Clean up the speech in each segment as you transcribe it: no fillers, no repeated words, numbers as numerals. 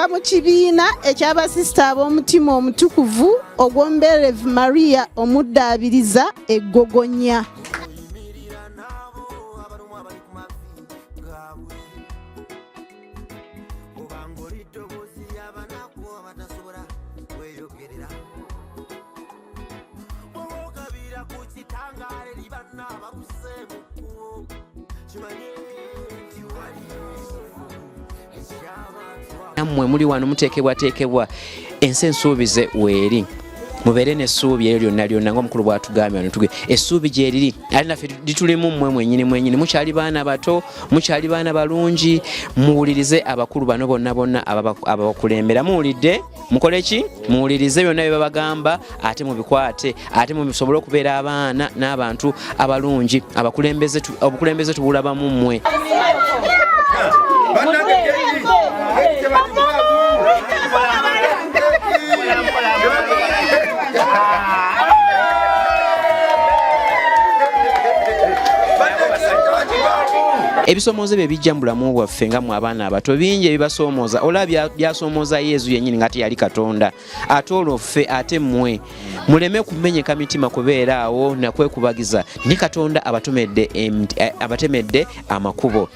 okuva mu kibiina eky'abasista ab'omutima omutukuvu ogw'Omuberevu Maria omuddaabiriza eggogonya. Nammwe muli wano muteekebwa ensi ensuubize weeri mubeere n'essuubi eryo lyonna ng'omukulu bw'atugambye wano tuge essuubi gye riri ali naffe litulimu mmwe mwennyini mukyali baana bato mukyali baana balungi muwulirize abakulu bano bonna ababakulembera muwulidde mukole ki muwulirize byonna bye babagamba ate mubikwate ate mubisobole okubeera abaana n'abantu abalungi obukulembeze tubulabamu mmwe. Ebisomooza bye bijja mu bulamu bwaffe nga mu abaana abato bingi ebibasoomooza olaba byasoomooza Yesu yennyini nga teyali Katonda ate olwo ffe ate mmwe muleme kumenyeka mitima kubeera awo nakwekubagiza ni Katonda abatemedde amakubo.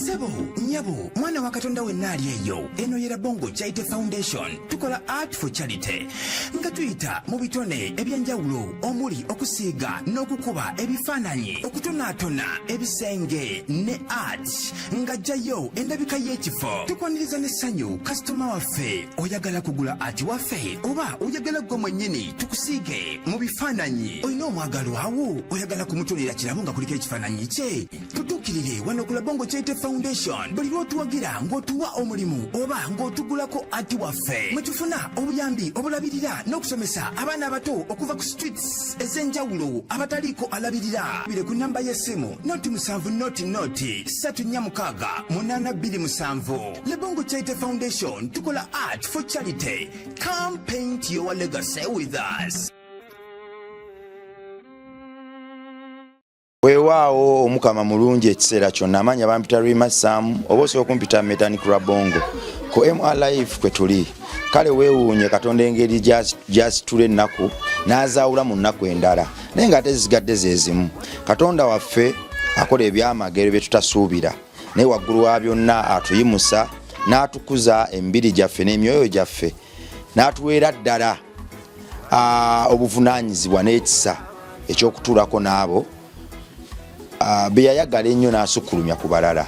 Sebo, nyabo, mwana wa Katonda wenna ali eyo. Eno yera Bongo Charity Foundation. Tukola Art for Charity. Nga tuyita mu bitone ebyanjawulo omuli okusiiga n'okukuba ebifaananyi, okutonaatona ebisenge ne art. Nga jjayo endabika y'ekifo. Tukwaniriza n'essanyu kasitoma waffe oyagala kugula art waffe oba oyagala gwe mwennyini tukusiige mu bifaananyi. Olina omwagalo awo oyagala kumutonera kirabo nga kuliko ekifaananyi kye. Tutuukirire wano ku Bongo Charity Foundation. Buli lw'otuwagira ng'otuwa omulimu oba ng'otugulako ati waffe mwe tufuna obuyambi obulabirira n'okusomesa abaana abato okuva ku streets ez'enjawulo abataliiko alabirira. Bire ku namba y'essimu noti 7 noti 346 Le Bongo Charity Foundation tukola art for charity. Come paint your legacy with us. Weewaawo omukama mulungi ekiseera kyonna amanya bampita Rwimasaamu oba osobola okumpita Mechanic Rabongo ku MRLife kwe tuli. Kale weewuunye Katonda engeri gy'asitula ennaku n'azaawula mu nnaku endala naye nga ate zigadde zeezimu. Katonda waffe akola ebyamagero bye tutasuubira naye waggulu wa byonna atuyimusa n'atukuza emibiri gyaffe n'emyoyo gyaffe n'atuweera ddala obuvunaanyizibwa n'ekisa eky'okutuulako n'abo beyayagala ennyo n'asukkulumya ku balala.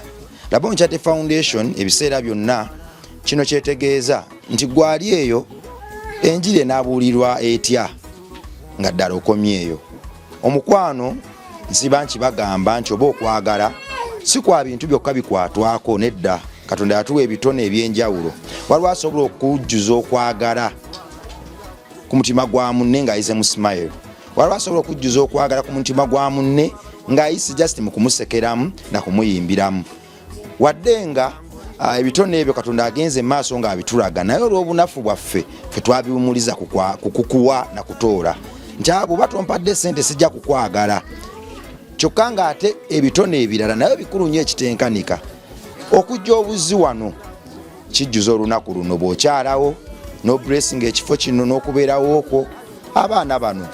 La Bongo Charity Foundation ebiseera byonna kino kyetegeeza nti gwali eyo enjiri enaabuulirwa etya nga ddala okomyeyo. Omukwano nsiba nkibagamba nti oba okwagala si kwa bintu byokka bikwatwako nedda. Katonda yatuwa ebitone eby'enjawulo waliwo asobola okujjuza okwagala ku mutima gwa munne ng'ayize mu smile. Waliwo asobola okujjuza okwagala ku mutima gwa munne ng'ayise just mu kumusekeramu na kumuyimbiramu. Wadde nga ebitone ebyo Katonda agenze maaso ng'abitulaga naye olw'obunafu bwaffe ffe twabiwumuliza kukuwa na kutoola nti abo batompadde ssente sijja kukwagala. Kyokka ng'ate ebitone ebirala naye bikulu nnyo ekitenkanika. Okujja obuzzi wano kijjuza olunaku luno bw'okyalawo n'oblessing ekifo kino n'okubeerawo okwo abaana bano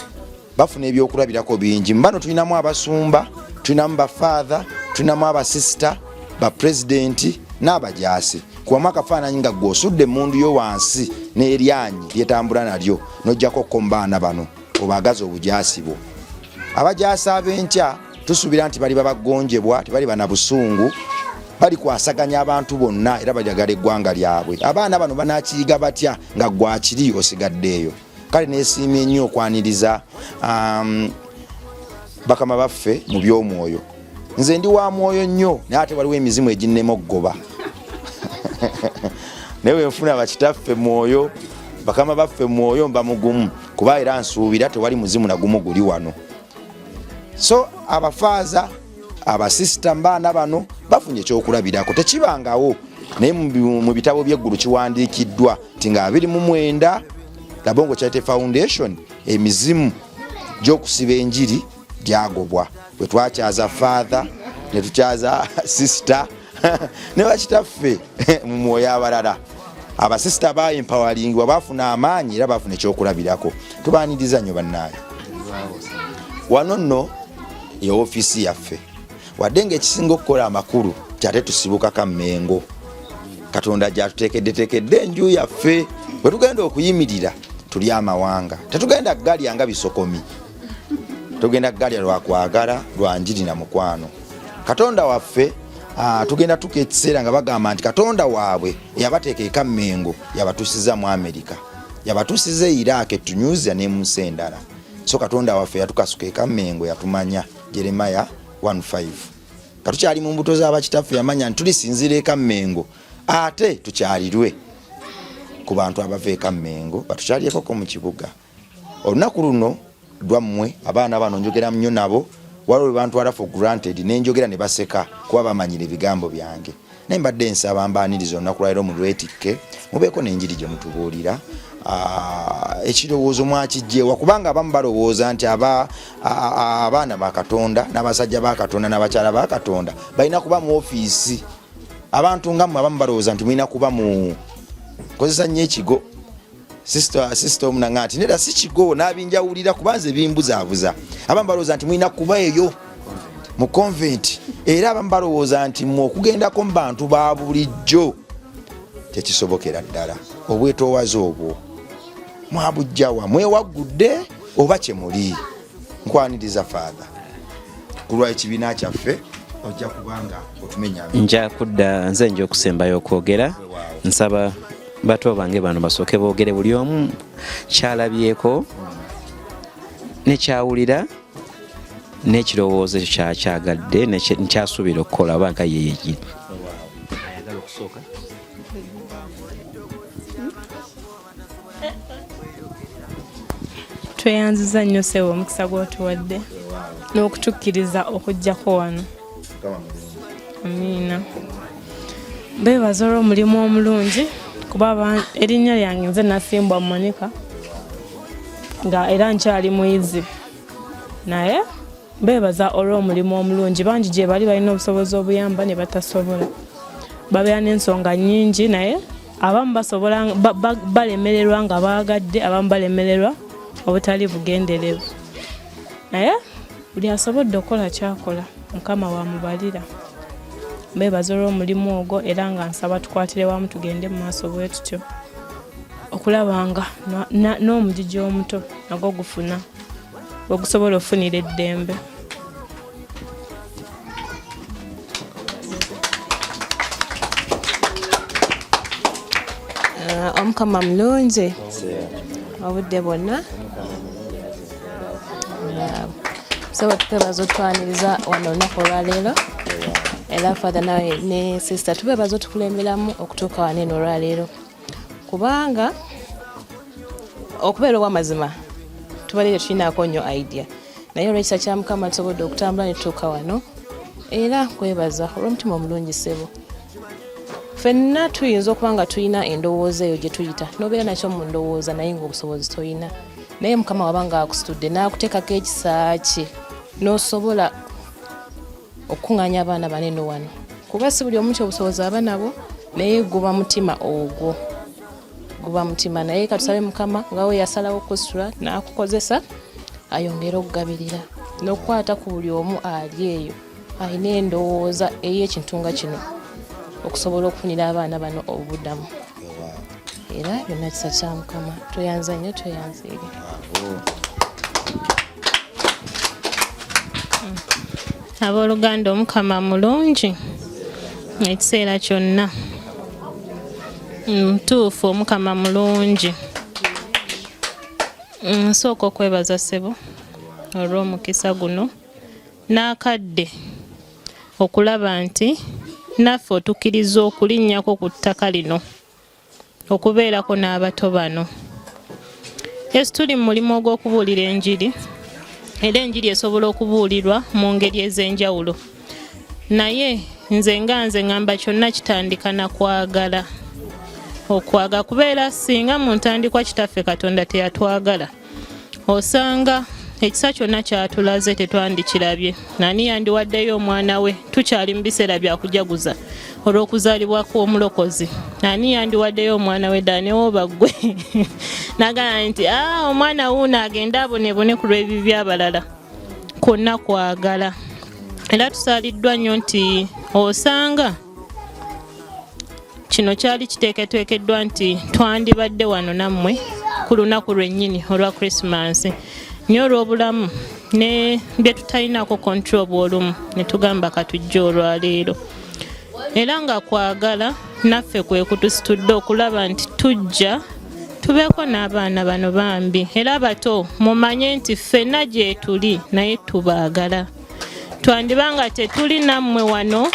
bafuna ebyokulabirako bingi. Mbano tulinamu abasumba, tulinamu bafather, tulinamu abasista, ba president n'abajaasi. kuwamu akafaananyi nga gwe osudde emundu yo wansi n'eryanyi lyetambula nalyo n'ojjako kombaana bano obaagaza obujaasi bwo. Abajaasi ab'enkya tusuubira nti bali babagonjebwa, tebali bana busungu, bali kwasaganya abantu bonna era bajagala eggwanga lyabwe. Abaana bano banaakiyiga batya nga gwakiri osigaddeeyo? Kale neesiimye nnyo okwaniriza bakama baffe mu by'omwoyo. Nze ndi wa mwoyo nnyo naye ate waliwo emizimu eginnema okugoba. Naye wenfuna bakitaffe mwoyo, bakama baffe mwoyo mba mugumu, kuba era nsuubira tewali muzimu nagumu guli wano. So abafaaza abasisita mbaana bano bafunye ekyokulabirako, tekibangawo naye mu bitabo by'eggulu kiwandiikiddwa nti nga 29 Labongo Charity Foundation emizimu gy'okusiba enjiri gyagobwa. Bwe twakyaza father ne tukyaza sister ne bakitaffe mu mwoyo abalala, abasisita baempowering bafuna amaanyi era bafuna ekyokulabirako. Tubaaniriza nnyo bannaayo. Wano nno ye ofiisi yaffe wadde ng'ekisinga okukola amakulu kyate tusibukako Mmengo. Katonda gyatuteekeddeteekedde enju yaffe bwe tugenda okuyimirira tuli amawanga. Tetugenda galya nga bisokomi, tugenda galya lwakwagala lwa njiri na mukwano. Katonda waffe tugenda tuka ekiseera nga bagamba nti Katonda waabwe yabateeka Mmengo yabatuusiza mu Amerika, yabatuusiza Iraq, Tunisia ne mu nsi endala. So Katonda waffe yatukasuka Mmengo yatumanya. Jeremiah 1:5. Katukyali mu mbuto z'abakitaffe yamanya nti tulisinzira Mmengo ate tukyalirwe ku bantu abava Mmengo batukyalyeko mu kibuga. Olunaku luno lwammwe abaana bano njogera nnyo nabo, waliwo bantwala for granted nenjogera ne baseka kuba bamanyira ebigambo byange. Naye mbadde nsaba mbaaniriza olunaku lwaliro mu lwetikke mubeeko n'enjiri gye mutubuulira. Ekirowoozo mwakijjeewa kubanga abamu balowooza nti abaana ba Katonda n'abasajja ba Katonda n'abakyala ba Katonda balina kuba mu ofiisi. Abantu nga mmwe abamu balowooza nti mulina kuba mu kozesa nnyo ekigo. Sister omunanga nti nedda si kigo n'abinjawulira kubanze bimbuzaabuza. Abamu balowooza nti mulina kuba eyo mu convent, era abamu balowooza nti mmwe okugendako mu bantu ba bulijjo tekisobokera ddala. Obwetoowaze obwo mwabujjawa mwewaggudde oba kyemuli. Nkwaniriza Father kulwa ekibiina kyaffe ojja kubanga otumenya. Nja kudda nze nja okusembayo okwogera. Nsaba bato bange bano basooke boogere buli omu kyalabyeko nekyawulira n'ekirowoozo kyakyagadde nekyasuubira okukola oba nga yeyegiri. Ayagala okusooka. Tweyanziza nnyo ssebo omukisa gw'otuwadde n'okutukkiriza okujjako wano. Amiina. Beebaza olw'omulimu omulungi kuba erinnya lyange nze Nasimbwa Monica nga era nkyali muyizi, naye beebaza olw'omulimu omulungi. Bangi gye bali balina obusobozi obuyamba ne batasobola, babeera n'ensonga nnyingi, naye abamu basobola balemererwa nga baagadde, abamu balemererwa obutali bugenderevu, naye buli asobodde okukola kyakola Mukama wamubalira. Beebaza olw'omulimu ogwo era nga nsaba tukwatire wamu tugende mu maaso bwe tutyo okulaba nga n'omugigi omuto nagwo gufuna ogusobola okufunira eddembe. Omukama mulungi obudde bwonna. Sobola tubeebaza otwaniriza wano olunaku olwaleero, era Father nawe ne sister tubeebaza otukulemberamu okutuuka wano eno olwaleero, kubanga okubeera ow'amazima tubalire tulinaako nnyo idea, naye olw'ekisa kya Mukama tusobodde okutambula ne tutuuka wano, era kwebaza olw'omutima omulungi ssebo. Ffenna tuyinza okuba nga tulina endowooza eyo gye tuyita, n'obeera nakyo mu ndowooza naye ng'obusobozi toyina, naye Mukama waba nga akusitudde n'akuteekako ekisa kye n'osobola okuŋŋaanya abaana banene wano, kuba si buli omu obusobozi aba nabo, naye guba mutima ogwo, guba mutima. Naye katusabe Mukama nga we yasalawo okusitula n'akukozesa ayongere okugabirira n'okukwata ku buli omu ali eyo alina endowooza ey'ekintu nga kino. okusobola okufunira abaana bano obuddamu era byonna kisa kya Mukama tweyanza nnyo tweyanziire. Abooluganda Omukama mulungi ekiseera kyonna mutuufu Omukama mulungi. Nsooka okwebaza ssebo olw'omukisa guno n'akadde okulaba nti naffe otukkiriza okulinnyako ku ttaka lino okubeerako n'abato bano. Yesu tuli mu mulimu ogw'okubuulira enjiri era enjiri esobola okubuulirwa mu ngeri ez'enjawulo naye nze ngamba kyonna kitandika na kwagala. Okwagala kubeera singa mu ntandikwa Kitaffe Katonda teyatwagala osanga ekisa kyonna kyatulaze tetwandikirabye. Nani yandiwaddeyo omwana we tukyali mu biseera bya kujaguza olw'okuzaalibwa kw'omulokozi. Nani yandiwaddeyo omwana we danewo baggwe nagamba nti omwana wuuno agenda abonebone ku lw'ebibi by'abalala. Kwonna kwagala. Era tusaaliddwa nnyo nti osanga kino kyali kiteekeddwa nti twandibadde wano nammwe ku lunaku lwennyini olwa Christmas naye olw'obulamu ne bye tutalinako control bw'olumu ne tugamba katujja olwaleero. Era nga kwagala naffe kwe kutusitudde okulaba nti tujja tubeeko n'abaana bano bambi era bato mumanye nti ffenna gye tuli naye tubaagala. Twandibanga tetuli nammwe wano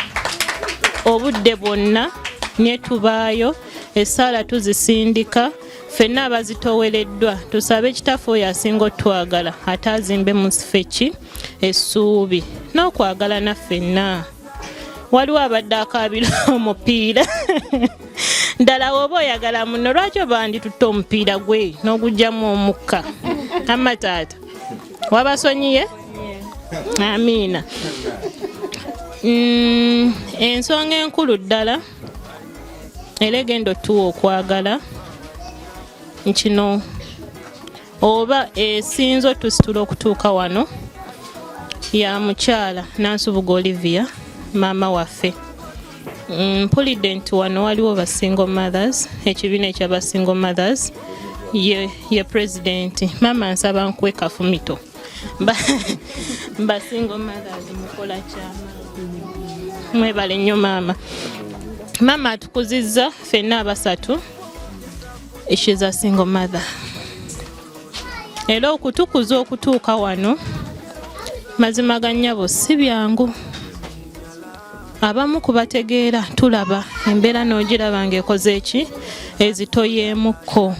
obudde bwonna ne tubaayo essaala tuzisindika ffenna abazitowereddwa tusabe Kitaffe oyo asinga otwagala ate azimbe mu ffe ki essuubi n'okwagala naffenna. Waliwo abadde akaabira omupiira ddala woba oyagala muno lwaki banditutte omupiira gwe n'oguggyamu omukka amataata wabasonyiye? Amiina. Ensonga enkulu ddala era egenda otuwa okwagala kino oba esinza otusitula okutuuka wano ya mukyala Nansubuga Olivia maama waffe. Mpulidde nti wano waliwo ba single mothers, ekibiina ekyaba single mothers ye president. Maama nsaba nkuwe kafumito ba single mothers mukola kyama. Mwebale nnyo maama. Maama atukuzizza ffenna abasatu. She's a single mother. Era okutukuza okutuuka wano mazima ga nnyabo si byangu. Abamu kubategeera tulaba embeera n'ogiraba ng'ekoze eki ezitoyeemukko.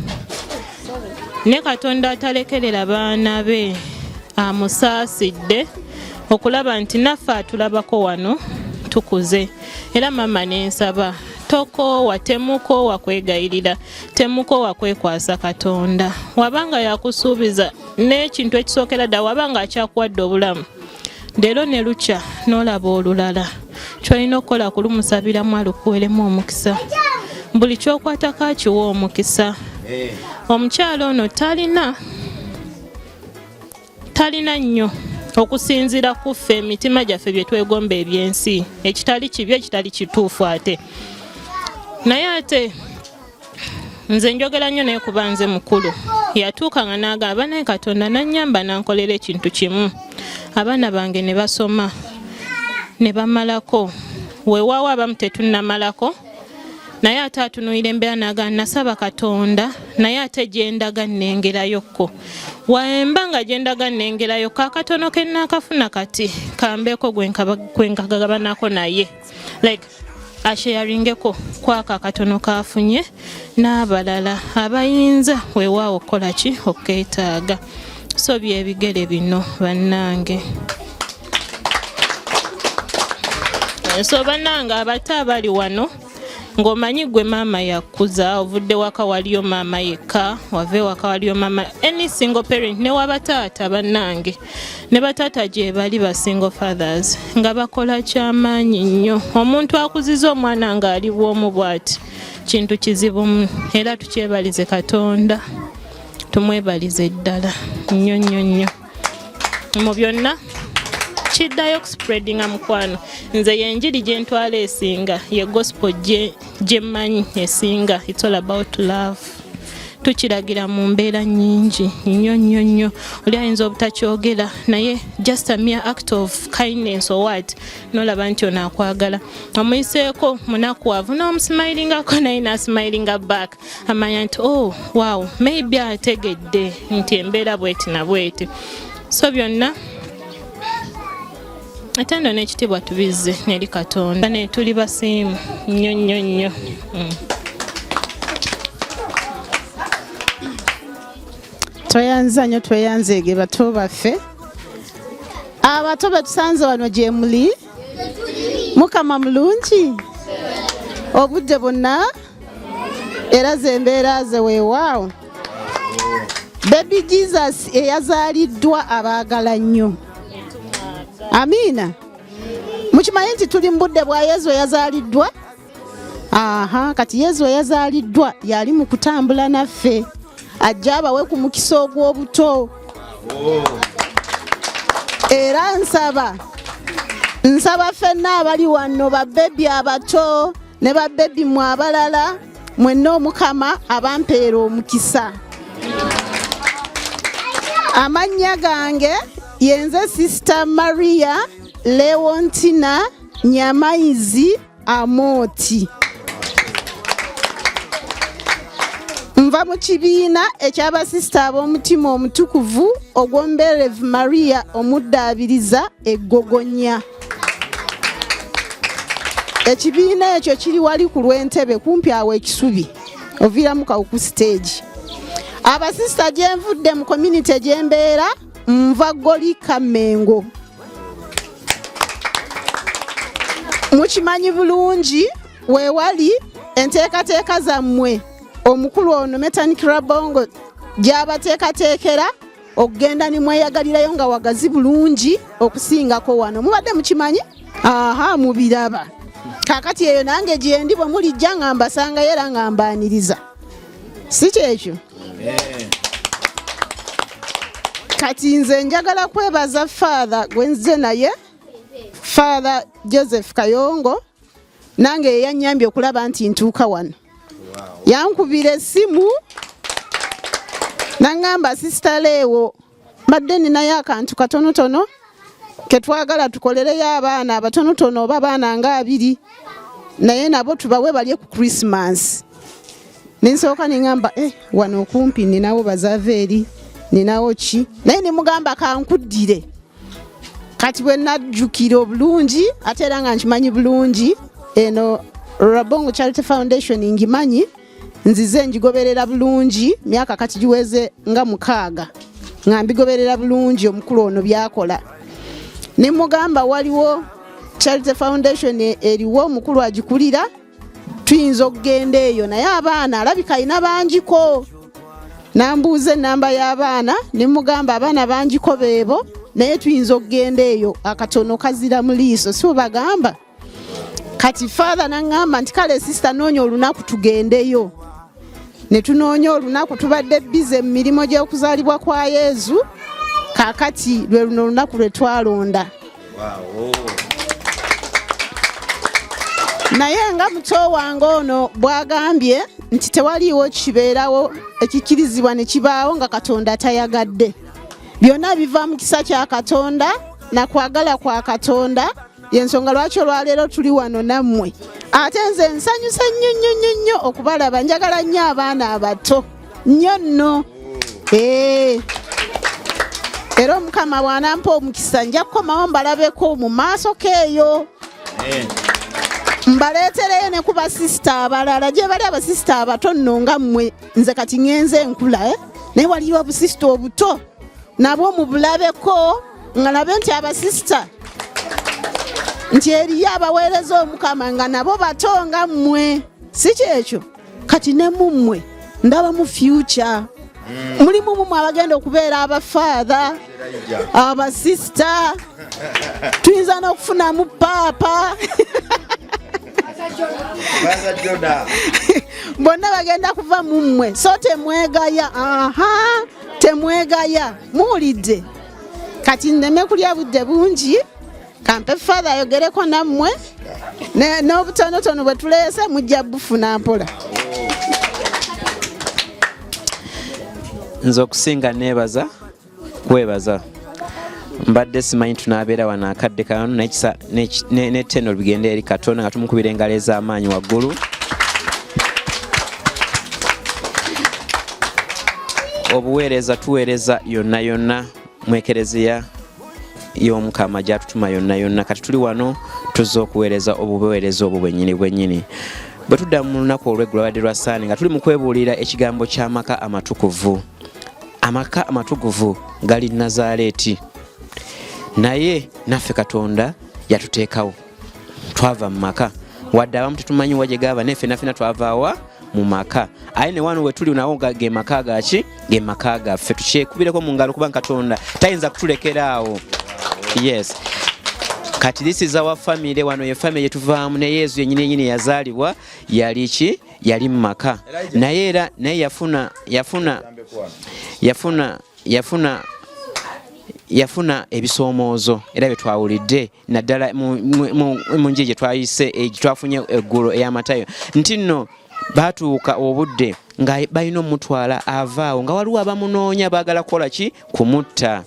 Ne Katonda atalekerera baana be amusaasidde okulaba nti naffe atulabako wano tukuze. Era mama nensaba tokoowa temukoowa kwegayirira temukoowa kwekwasa Katonda. Wabanga yakusuubiza n'ekintu ekisookera dda wabanga akyakuwadde obulamu leero ne lukya n'olaba olulala kyolina okukola kulumusabiramu alukuweremu omukisa. Buli kyokwatako akiwa omukisa. Omukyala ono talina nnyo okusinziira ku ffe emitima gyaffe bye twegomba ebyensi ekitali kibi ekitali kituufu ate. Naye ate nze njogera nnyo naye kuba nze mukulu yatuuka nga n'agamba naye Katonda nannyamba nankolera ekintu kimu. Abaana bange ne basoma ne bamalako weewaawo abamu tetunnamalako naye ate atunuulira embeera n'agamba nasaba Katonda naye ate gye ndaga nnengerayokko. Wemba nga gye ndaga nnengerayo kakatono ke nnaakafuna kati kambeeko gwe nkagabanako naye like asheyaringeko kwako akatono kafunye n'abalala abayinza weewaawo okukola ki okeetaaga. So byebigere bino bannange. So bannange abato abali wano ng'omanyi gwe maama yakuza ovudde waka waliyo maama yekka wave waka waliyo maama any single parent ne wabataata bannange ne bataata gye bali ba single fathers nga bakola kyamaanyi nnyo. Omuntu akuziza omwana ng'ali bw'omu bw'ati kintu kizibu era tukyebalize Katonda tumwebalize ddala nnyo nnyo nnyo mu byonna kiddayo okuspreadinga mukwano nze yenjiri gye ntwala esinga ye gospel gye mmanyi esinga. It's all about love. Tukiragira mu mbeera nnyingi nnyo oli ayinza obutakyogera naye just a mere act of kindness or what nolaba nti ono akwagala omuyiseeko munakwavu n'omusmilingako naye n'asmilinga back amanya nti oh wow maybe ategedde nti embeera bweti na bweti. So byonna atendo n'ekitiibwa tubizze neri Katonda ne tuli basiimu nnyo. Tweyanza nnyo tweyanzeege bato baffe abato betusanze wano gye muli mukama mulungi obudde bonna era zembeera ze weewaawo. Baby Jesus eyazaaliddwa abaagala nnyo. Amiina. Mukimanyi nti tuli mu budde bwa Yezu eyazaaliddwa? Kati Yezu eyazaaliddwa yali mu kutambula naffe ajja abawe ku mukisa ogw'obuto. Era nsaba ffenna abali wano babbebi abato ne babbebi mu abalala mwenna omukama abampeera omukisa. Amannya gange yenze Sister Maria Leontina Nyamaizi Amoti. Nva mu kibiina eky'abasista ab'omutima omutukuvu ogw'Omuberevu Maria omuddaabiriza eggogonya. Ekibiina ekyo kiri wali ku Lwentebe kumpi awo ekisubi oviiramu Kawuku stage. Abasista gye nvudde mu community gye mbeera nva Goli Kamengo. Mukimanyi bulungi weewali enteekateeka zammwe omukulu ono Mechanic Rabongo gy'abateekateekera okugenda ni mweyagalirayo nga wagazi bulungi okusingako wano. Mubadde mukimanyi? Mubiraba. Kaakati eyo nange gye ndi bwe mulijja nga mbasanga era nga mbaaniriza. Si kyekyo? Kati nze njagala kwebaza Father gwe nze naye Father Joseph Kayongo nange yeyannyambye okulaba nti ntuuka wano. Yankubira essimu nangamba Sister Leewo mbadde ninayo akantu katonotono ke twagala tukolereyo abaana abatonotono oba abaana nga 2 naye nabo tubawe balye ku Christmas. Ninsooka ningamba wano okumpi ninawo bazaveeri ninawo ki naye nimugamba kankuddire. Kati bwe najjukira obulungi ate era nga nkimanyi bulungi eno Rabongo Charity Foundation ngimanyi nzize njigoberera bulungi myaka kati giweze nga 6 nga mbigoberera bulungi omukulu ono byakola. Nimugamba waliwo Charity Foundation eriwo omukulu agikulira tuyinza okugenda eyo naye abaana alabika ina bangiko. Nambuuza enamba y'abaana nimugamba abaana bangiko beebo naye tuyinza okugenda eyo akatono kazira mu liiso si bagamba. Kati Father nangamba nti kale sister noonya olunaku tugendeyo. Ne tunoonya olunaku tubadde bize mu mirimo gy'okuzaalibwa kwa Yezu kaakati lwe luno olunaku lwe twalonda. Naye nga muto wange ono bwagambye nti tewaliiwo kibeerawo ekikkirizibwa ne kibaawo nga Katonda tayagadde. Byonna biva mu kisa kya Katonda na kwagala kwa Katonda yensonga lwaki olwaleero tuli wano nammwe. Ate nze nsanyusa nnyo okubalaba njagala nnyo abaana abato nnyo nno. Era Omukama bw'anampa omukisa nja kukomawo mbalabeko mu maaso keeyo. Mbaleetereyo ne ku basista abalala gye bali abasista abato nno nga mmwe nze kati ngenze enkula naye waliwo obusista obuto nabwo mubulabeko nga nabe nti abasista nti eriyo abaweereza Omukama nga nabo bato nga mmwe. Si kyekyo kati ne mummwe ndaba mu future mulimu mumwe abagenda okubeera abafaatha abasista tuyinza n'okufunamu paapa bonna bagenda kuva mummwe so temwegaya. Temwegaya muwulidde. Kati nneme kulya budde bungi kampe father ayogereko nammwe n'obutonotono bwe tuleese mujja bufuna mpola. Nze okusinga neebaza kwebaza mbadde simanyi tunaabeera wano akadde kano n'ettendo bigenda eri Katonda nga tumukubira engalo ez'amaanyi waggulu. Obuweereza tuweereza yonna yonna mu ekereziya y'Omukama gy'atutuma yonna yonna. Kati tuli wano tuzza okuweereza obuweereza obwo bwennyini. Bwe tudda mu lunaku olw'eggulu abadde lwa Saani nga tuli mu kwebuulira ekigambo ky'amaka amatukuvu. Amaka amatukuvu gali Nazaaleeti, naye naffe Katonda yatuteekawo. Twava mu maka wadde abamu tetumanyi wa gye gaava, naye ffenna twavaawa mu maka. Aye ne wano we tuli nawo ge maka gaki ge maka gaffe. Tukyekubireko mu ngalo kubanga Katonda tayinza kutulekeraawo. Yes. Kati this is our family, wano ye family yetuvaamu ne Yesu yennyini yazaalibwa yali mu maka. Naye era naye yafuna ebisoomoozo era bye twawulidde naddala mu nji gye twayise twafunye eggulo ey'amatayo nti nno baatuuka obudde nga balina omutwala avaawo nga waliwo abamunoonya baagala kukola ki kumutta.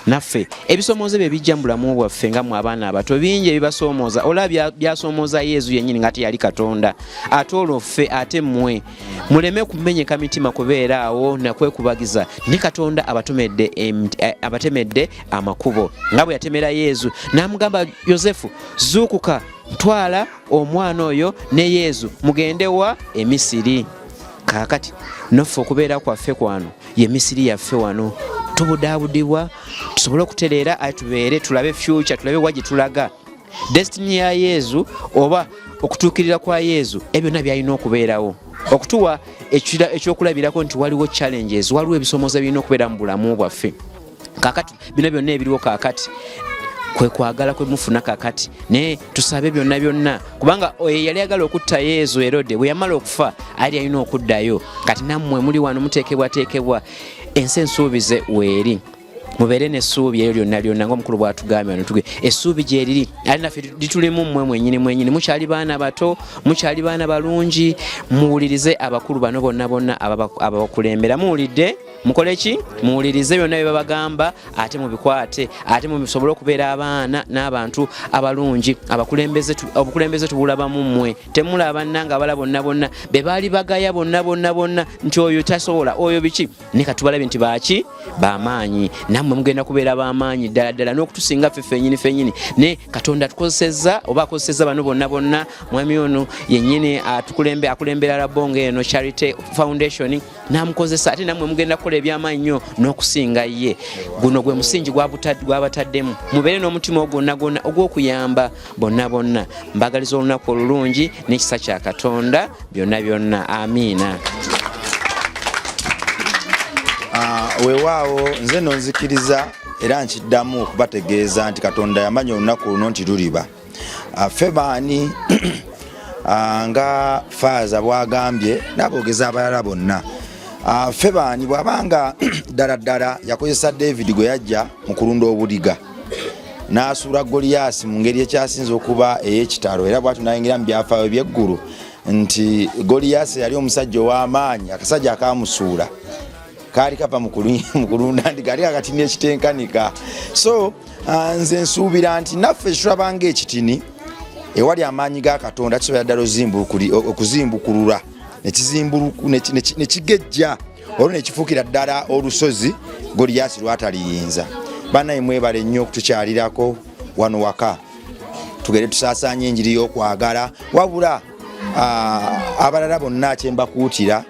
Naffe ebisoomoozo bye bijja mu bulamu bwaffe nga mu abaana abato bingi ebibasoomooza olaba byasoomooza Yesu yennyini nga teyali Katonda ate olwo ffe ate mmwe muleme kumenyeka mitima kubeera awo nakwekubagiza ne Katonda abatemedde amakubo nga bwe yatemera Yesu n'amugamba Yosefu zuukuka twala omwana oyo ne Yesu mugende wa Emisiri. Kaakati naffe okubeera kwaffe kwano ye Misiri yaffe wano tubudaabudibwa tusobole okutereera atubeere tulabe future tulabe wa gye tulaga destiny ya Yesu oba okutuukirira kwa Yesu ebyo byonna byalina okubeerawo okutuwa ekyokulabirako nti waliwo challenges waliwo ebisoomoozo birina okubeera mu bulamu bwaffe. Kaakati bino byonna ebiriwo kaakati kwe kwagala kwe mufuna kaakati naye tusabe byonna kubanga yali agala okutta Yesu Herode bwe yamala okufa ali alina okuddayo. Kati nammwe muli wano muteekebwa ensi ensuubize weeri mubeere n'essuubi eryo lyonna ng'omukulu bw'atugambye wano tugwe essuubi gye riri ali naffe litulimu mmwe mwennyini mukyali baana bato mukyali baana balungi muwulirize abakulu bano bonna ababakulembera muwulidde mukole ki muwulirize byonna bye babagamba ate mubikwate ate mubisobole okubeera abaana n'abantu abalungi. Obukulembeze tubulabamu mmwe temulaba nanga abala bonna be baali bagaya bonna nti oyo tasobola oyo biki ne katubalabe nti baki bamaanyi nammwe mugenda kubeera bamaanyi ddala n'okutusinga ffe ffennyini ne Katonda atukozesezza oba akozesezza bano bonna mwami ono yennyini akulembera Rabonga eno Charity Foundation n'amukozesa ate nammwe mugenda kukola ebyamaanyi nnyo n'okusinga ye. Guno gwe musingi gwabataddemu mubeere n'omutima ogwonna ogw'okuyamba bonna. Mbagaliza olunaku olulungi n'ekisa kya Katonda byonna. Amiina. Weewaawo nze nonzikiriza era nkiddamu okubategeeza nti Katonda yamanya olunaku luno nti luliba. Ffe baani nga Faaza bwagambye n'aboogeza abalala bonna. Ffe baani bw'abanga ddala yakozesa David gwe yajja mu kulunda obudiga n'asuula Goliath mu ngeri ekyasinze okuba ey'ekitalo era bw'atu n'ayingira mu byafaayo by'eggulu nti Goliath yali omusajja ow'amaanyi akasajja akaamusuula kaali kapa mu kulunda ndi kali akati n'ekitenkanika. So nze nsuubira nti naffe tulabanga ekitini ewali amaanyi ga Katonda kisobola ddala okuzimbukulula nekigejja olwo nekifuukira ddala olusozi Goliath lwataliyinza. Bannaye mwebale nnyo okutukyalirako wano waka tugere tusaasaanya enjiri y'okwagala wabula abalala bonna kyembakuutira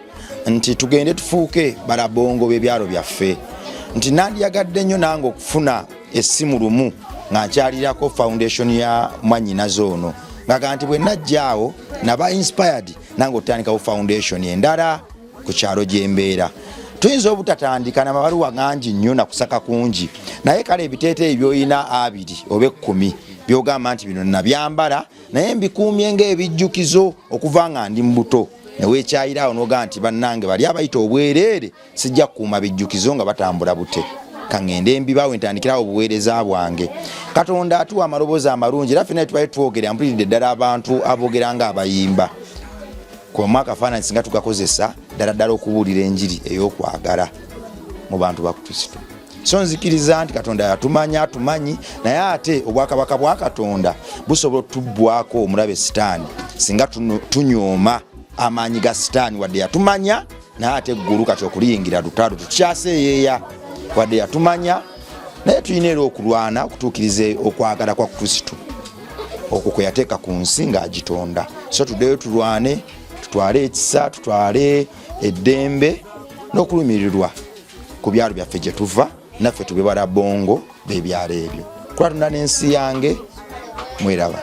nti tugende tufuuke balabongo b'ebyalo byaffe nti nandyagadde nnyo nange okufuna essimu lumu nga nkyalirako foundation ya Mwanyinaze ono ngaga nti bwe najjaawo naba inspired nange otandikawo foundation endala ku kyalo gye mbeera. Tuyinza obutatandika n'amabaluwa gangi nnyo na kusaka kungi naye kale ebiteeteeyi by'olina 2 oba 10 by'ogamba nti bino nabyambala naye mbikuumye ng'ebijjukizo okuva nga ndi mu buto neweekyayiraawo n'ogamba nti bannange bali abayita obwereere sijja kukuuma bijjukizo nga batambula bute. kangende mbibawe ntandikirawo obuweereza bwange. Katonda atuwa amaloboozi amalungi era ffenna twali twogera mpulidde ddala abantu aboogera nga abayimba kuba akafaananyi singa tugakozesa ddala okubuulira enjiri ey'okwagala mu bantu ba Kristo. So nzikiriza nti Katonda yatumanya atumanyi naye ate obwakabaka bwa Katonda busobola otubbwako omulabe Sitaani singa tunyooma amaanyi ga Sitaani wadde yatumanya naye ate eggulu kati okuliyingira lutalo tukyaseeyeeya wadde yatumanya naye tulina era okulwana okutuukiriza okwagala kwa Kristo okwo kwe yateeka ku nsi ng'agitonda. So tuddeyo tulwane tutwale ekisa tutwale eddembe n'okulumirirwa ku byalo byaffe gye tuva naffe tube bala bongo b'ebyalo ebyo. Twatunda n'ensi yange mweraba.